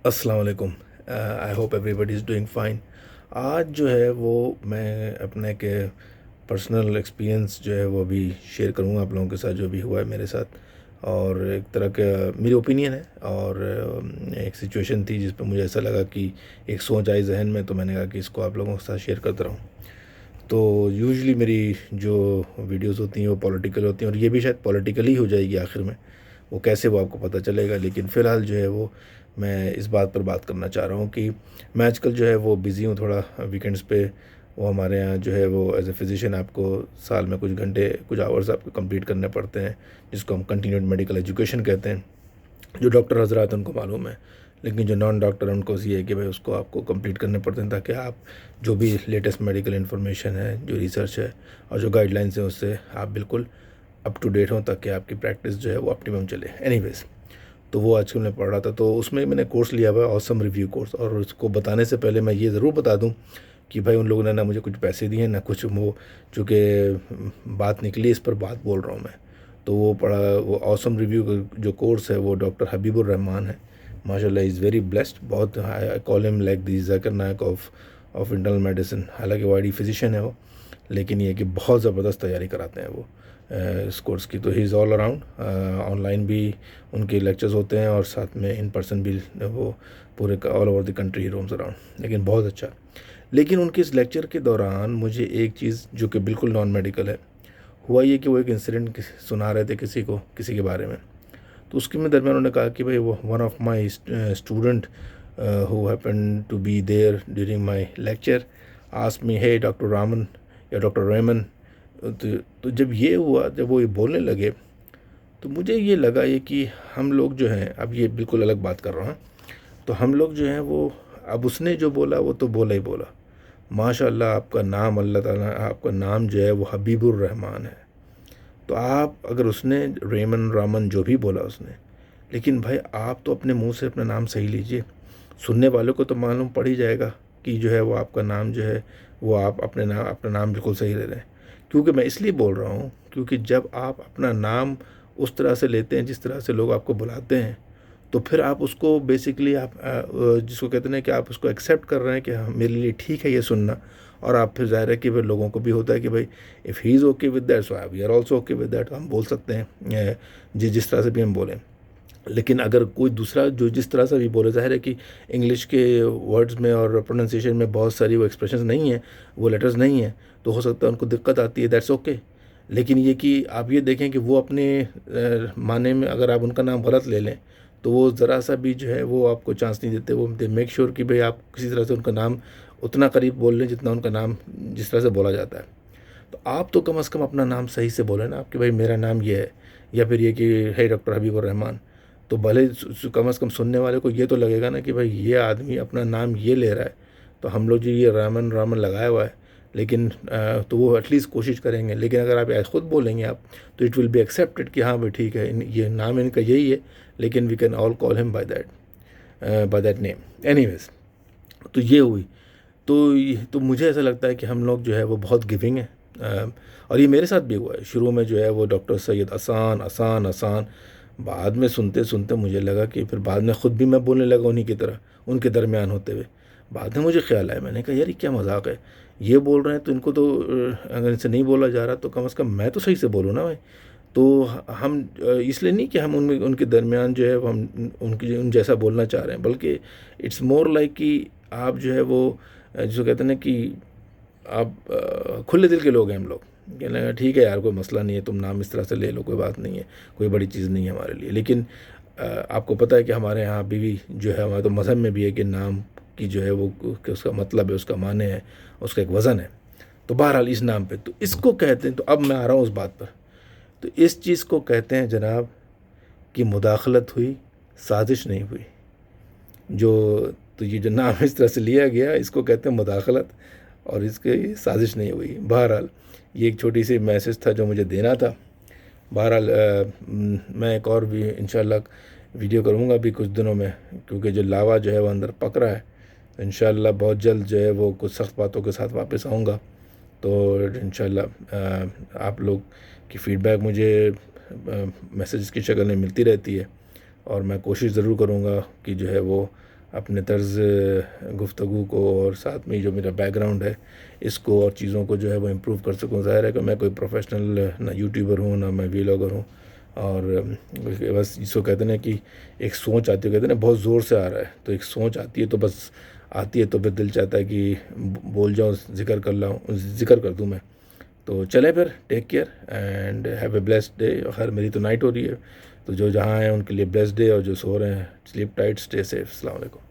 अस्सलाम वालेकुम। I hope everybody is doing fine. आज जो है वो मैं अपने के पर्सनल एक्सपीरियंस जो है वो अभी शेयर करूँगा आप लोगों के साथ, जो भी हुआ है मेरे साथ। और एक तरह का मेरी ओपिनियन है, और एक सिचुएशन थी जिस पे मुझे ऐसा लगा कि एक सोच आई जहन में, तो मैंने कहा कि इसको आप लोगों के साथ शेयर करता रहूँ। तो यूजुअली मेरी जो वीडियोस होती हैं वो पॉलिटिकल होती हैं, और ये भी शायद पॉलिटिकल ही हो जाएगी आखिर में। वो कैसे, वो आपको पता चलेगा। लेकिन फ़िलहाल जो है वो मैं इस बात पर बात करना चाह रहा हूँ कि मैं आजकल जो है वो बिज़ी हूँ थोड़ा वीकेंड्स पे। वो हमारे यहाँ जो है वो एज ए फिजिशियन आपको साल में कुछ घंटे, कुछ आवर्स आपको कंप्लीट करने पड़ते हैं, जिसको हम कंटिन्यूड मेडिकल एजुकेशन कहते हैं। जो डॉक्टर हजरात उनको मालूम है, लेकिन जो नॉन डॉक्टर हैं उनको ये है कि भाई उसको आपको कंप्लीट करने पड़ते हैं, ताकि आप जो भी लेटेस्ट मेडिकल इन्फॉर्मेशन है, जो रिसर्च है और जो गाइडलाइंस है, उससे आप बिल्कुल अप टू डेट हों, ताकि आपकी प्रैक्टिस जो है वो ऑप्टिमम चले। एनीवेज़, तो वो आजकल मैं पढ़ रहा था, तो उसमें मैंने कोर्स लिया हुआ है, ऑसम रिव्यू कोर्स। और उसको बताने से पहले मैं ये ज़रूर बता दूं कि भाई उन लोगों ने ना मुझे कुछ पैसे दिए, ना कुछ। वो चूँकि बात निकली, इस पर बात बोल रहा हूँ मैं। तो वो पढ़ा, वो ऑसम रिव्यू का जो कोर्स है वो डॉक्टर हबीबुर रहमान है। माशाल्लाह इज़ वेरी ब्लेस्ड। बहुत, I call him like the Zakir Naik of internal medicine. हालांकि वाइडी फिजिशियन है वो, लेकिन ये कि बहुत ज़बरदस्त तैयारी कराते हैं वो इस कोर्स की। तो he is all around. Online भी उनके लेक्चर्स होते हैं, और साथ में इन पर्सन भी। वो पूरे all over the country roams around, लेकिन बहुत अच्छा। लेकिन उनके इस लेक्चर के दौरान मुझे एक चीज़ जो कि बिल्कुल नॉन मेडिकल है, हुआ ये कि वो एक इंसिडेंट सुना रहे थे किसी को, किसी के बारे में। तो उसके में दरमियान उन्होंने कहा कि भाई वो one of my student who happen to be there during my lecture asked me, hey doctor Raman या डॉक्टर रेमन। तो जब ये हुआ, जब वो ये बोलने लगे, तो मुझे ये लगा ये कि हम लोग जो हैं, अब ये बिल्कुल अलग बात कर रहा हूँ, तो हम लोग जो हैं वो, अब उसने जो बोला वो तो बोला ही बोला। माशाअल्लाह आपका नाम, अल्लाह ताला आपका नाम जो है वो हबीबुर रहमान है। तो आप अगर, उसने रेमन रामन जो भी बोला उसने, लेकिन भाई आप तो अपने मुंह से अपना नाम सही लीजिए। सुनने वालों को तो मालूम पड़ ही जाएगा कि जो है वो आपका नाम जो है वो, आप अपना नाम बिल्कुल सही ले रहे हैं। क्योंकि मैं इसलिए बोल रहा हूँ, क्योंकि जब आप अपना नाम उस तरह से लेते हैं जिस तरह से लोग आपको बुलाते हैं, तो फिर आप उसको बेसिकली आप जिसको कहते हैं कि आप उसको एक्सेप्ट कर रहे हैं कि हाँ मेरे लिए ठीक है ये सुनना। और आप फिर ज़ाहिर है कि फिर लोगों को भी होता है कि भाई if he is okay with that, so we are also okay with that. हम बोल सकते हैं जिस तरह से भी हम बोलें। लेकिन अगर कोई दूसरा जो जिस तरह से भी बोले, ज़ाहिर है कि इंग्लिश के वर्ड्स में और प्रोनाउंसिएशन में बहुत सारी वो एक्सप्रेशंस नहीं है, वो लेटर्स नहीं है, तो हो सकता है उनको दिक्कत आती है, दैट्स ओके। लेकिन ये कि आप ये देखें कि वो अपने माने में अगर आप उनका नाम गलत ले लें, तो वो ज़रा सा भी जो है वो आपको चांस नहीं देते। वो दे मेक श्योर कि भाई आप किसी तरह से उनका नाम उतना करीब बोल लें जितना उनका नाम जिस तरह से बोला जाता है। तो आप तो कम से कम अपना नाम सही से बोलें ना, आप कि भाई मेरा नाम ये है, या फिर ये कि है डॉक्टर हबीबुर रहमान। तो भले कम से कम सुनने वाले को ये तो लगेगा ना कि भाई ये आदमी अपना नाम ये ले रहा है, तो हम लोग जो ये रामन रामन लगाया हुआ है, लेकिन तो वो एटलीस्ट कोशिश करेंगे। लेकिन अगर आप खुद बोलेंगे आप, तो इट विल बी एक्सेप्टेड कि हाँ भाई ठीक है, ये नाम इनका यही है, लेकिन we can all call him by that name. Anyways, तो ये हुई। तो मुझे ऐसा लगता है कि हम लोग जो है वो बहुत गिविंग है। और ये मेरे साथ भी हुआ है। शुरू में जो है वो डॉक्टर सैयद आसान आसान आसान, बाद में सुनते सुनते मुझे लगा कि फिर बाद में ख़ुद भी मैं बोलने लगा उन्हीं की तरह, उनके दरमियान होते हुए। बाद में मुझे ख्याल आया, मैंने कहा यार ये क्या मजाक है, ये बोल रहे हैं तो इनको तो अगर इनसे नहीं बोला जा रहा तो कम से कम मैं तो सही से बोलूँ ना भाई। तो हम इसलिए नहीं कि हम उनमें उनके दरमियान जो है वो हम उनकी उन जैसा बोलना चाह रहे हैं, बल्कि इट्स मोर लाइक कि आप जो है वो जिसको कहते हैं ना कि आप खुले दिल के लोग हैं हम लोग। कहने लगा ठीक है यार, कोई मसला नहीं है, तुम नाम इस तरह से ले लो, कोई बात नहीं है, कोई बड़ी चीज़ नहीं है हमारे लिए। लेकिन आपको पता है कि हमारे यहाँ अभी भी जो है, हमारे तो मज़हब में भी है कि नाम की जो है वो कि उसका मतलब है, उसका माने है, उसका एक वज़न है। तो बहरहाल इस नाम पे तो इसको कहते हैं। तो अब मैं आ रहा हूँ उस बात पर। तो इस चीज़ को कहते हैं जनाब कि मुदाखलत हुई, साजिश नहीं हुई। जो तो ये जो नाम इस तरह से लिया गया, इसको कहते हैं मुदाखलत, और इसकी साजिश नहीं हुई। बहरहाल ये एक छोटी सी मैसेज था जो मुझे देना था। बहरहाल मैं एक और भी इंशाल्लाह वीडियो करूँगा अभी कुछ दिनों में, क्योंकि जो लावा जो है वो अंदर पक रहा है। तो इंशाल्लाह बहुत जल्द जो है वो कुछ सख्त बातों के साथ वापस आऊँगा। तो इंशाल्लाह आप लोग की फ़ीडबैक मुझे मैसेज की शक्ल में मिलती रहती है, और मैं कोशिश ज़रूर करूँगा कि जो है वो अपने तर्ज़ गुफ्तगू को और साथ में जो मेरा बैकग्राउंड है इसको और चीज़ों को जो है वो इम्प्रूव कर सकूँ। ज़ाहिर है कि मैं कोई प्रोफेशनल ना यूट्यूबर हूँ ना मैं व्लॉगर हूँ, और बस इसको कहते हैं ना कि एक सोच आती है, कहते हैं ना बहुत ज़ोर से आ रहा है, तो एक सोच आती है तो बस आती है, तो फिर दिल चाहता है कि बोल जाऊँ, जिक्र कर दूँ मैं। तो चलें फिर, take care and have a blessed day. खैर मेरी तो नाइट हो रही है, तो जो जहाँ हैं उनके लिए ब्लेस्ड डे, और जो सो रहे हैं स्लीप टाइट, स्टे सेफ। अस्सलाम वालेकुम।